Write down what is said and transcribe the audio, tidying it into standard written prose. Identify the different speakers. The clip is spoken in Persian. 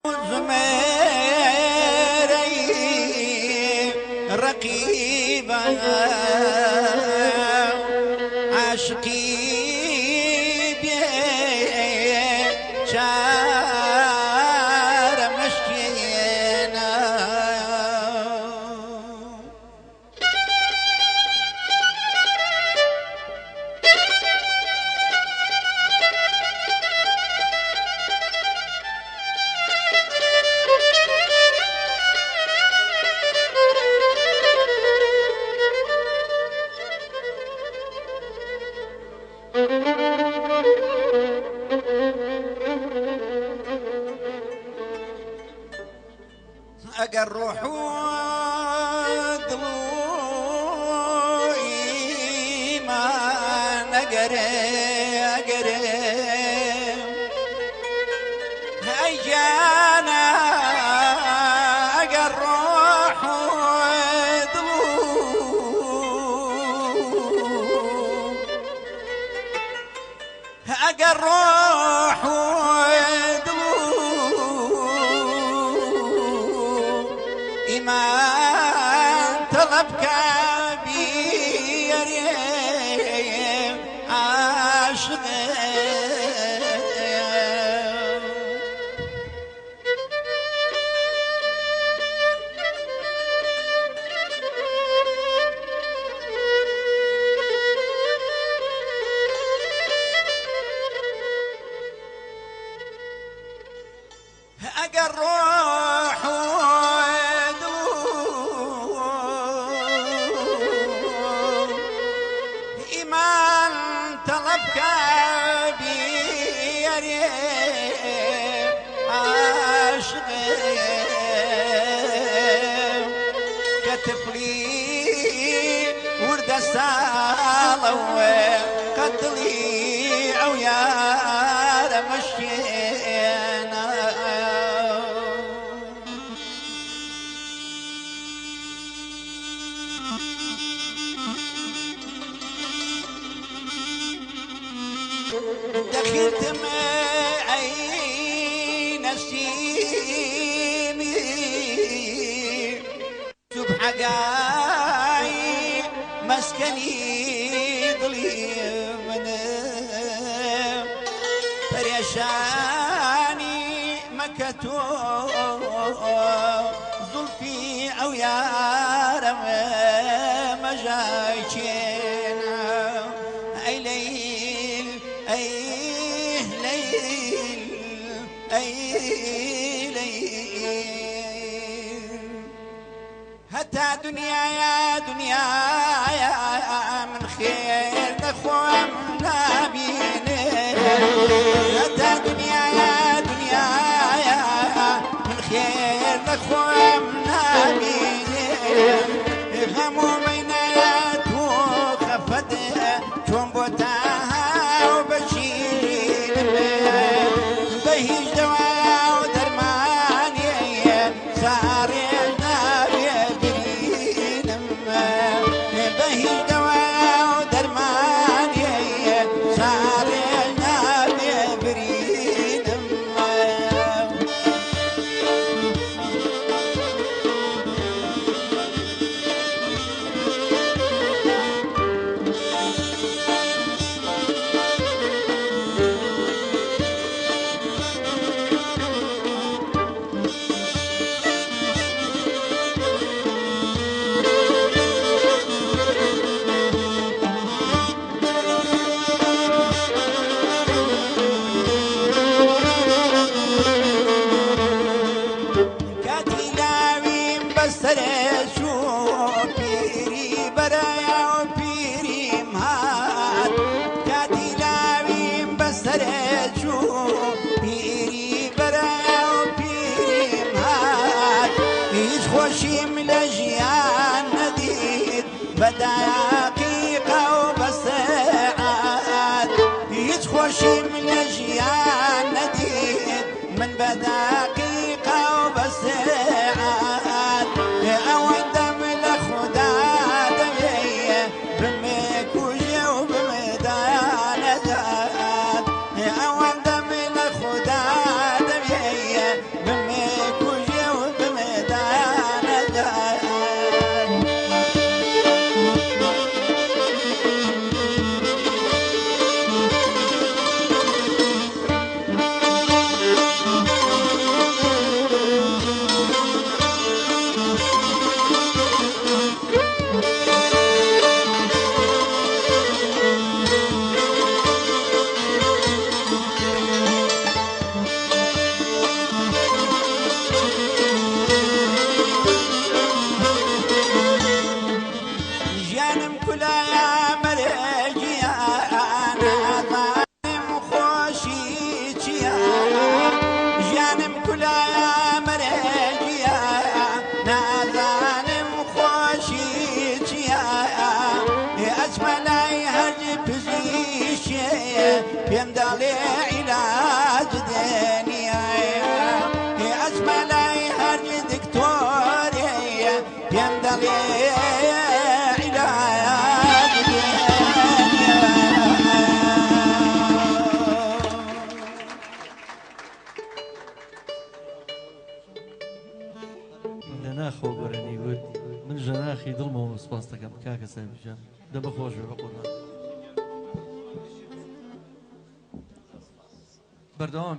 Speaker 1: زميري رقيبة عاشقي بيه شار مشينا اقر روح ضلوعي ما اقر اجانا اقر روح ضلوع اقر روح إيمان طلبك بير عاشق أقر روح إيمان طلبك بير عاشق كتفلي ورد السالة قتلي أو يا مشينا دخلت معي نسيمي سبح قاي مسكني ظليم فريشاني مكتوب زلفي او يا رب مجايشنا اي ليل اي ليل اي ليل حتى دنيا يا دنيا يا من خير نخوامنا بينا حتى دنيا يا دنيا يا من خير نخوامنا بينا همومنا يا تو خفت شون بوتاها وبشير بهيج دواء ودرماني صار نابي برينم بهيج دواء ودرماني صار نابي برينم خوشي من الأجيال نديد بدقيقة وبساعات يتخوشي من الأجيال نديد من بدقيقة وبساعات أول دم لخدا دمية بمكوجة وبمدان ذات أول دم لخدا دمية بمكوجة بسملای هر دکتۆری پێم دەڵێ عیلاج
Speaker 2: لە ناخۆ گۆرەنی گوت من ژەناخی دڵمەوە سوپاس دەکەم کاکە سەمیجان دەبە خۆش بێ بە قوربان بەردەوام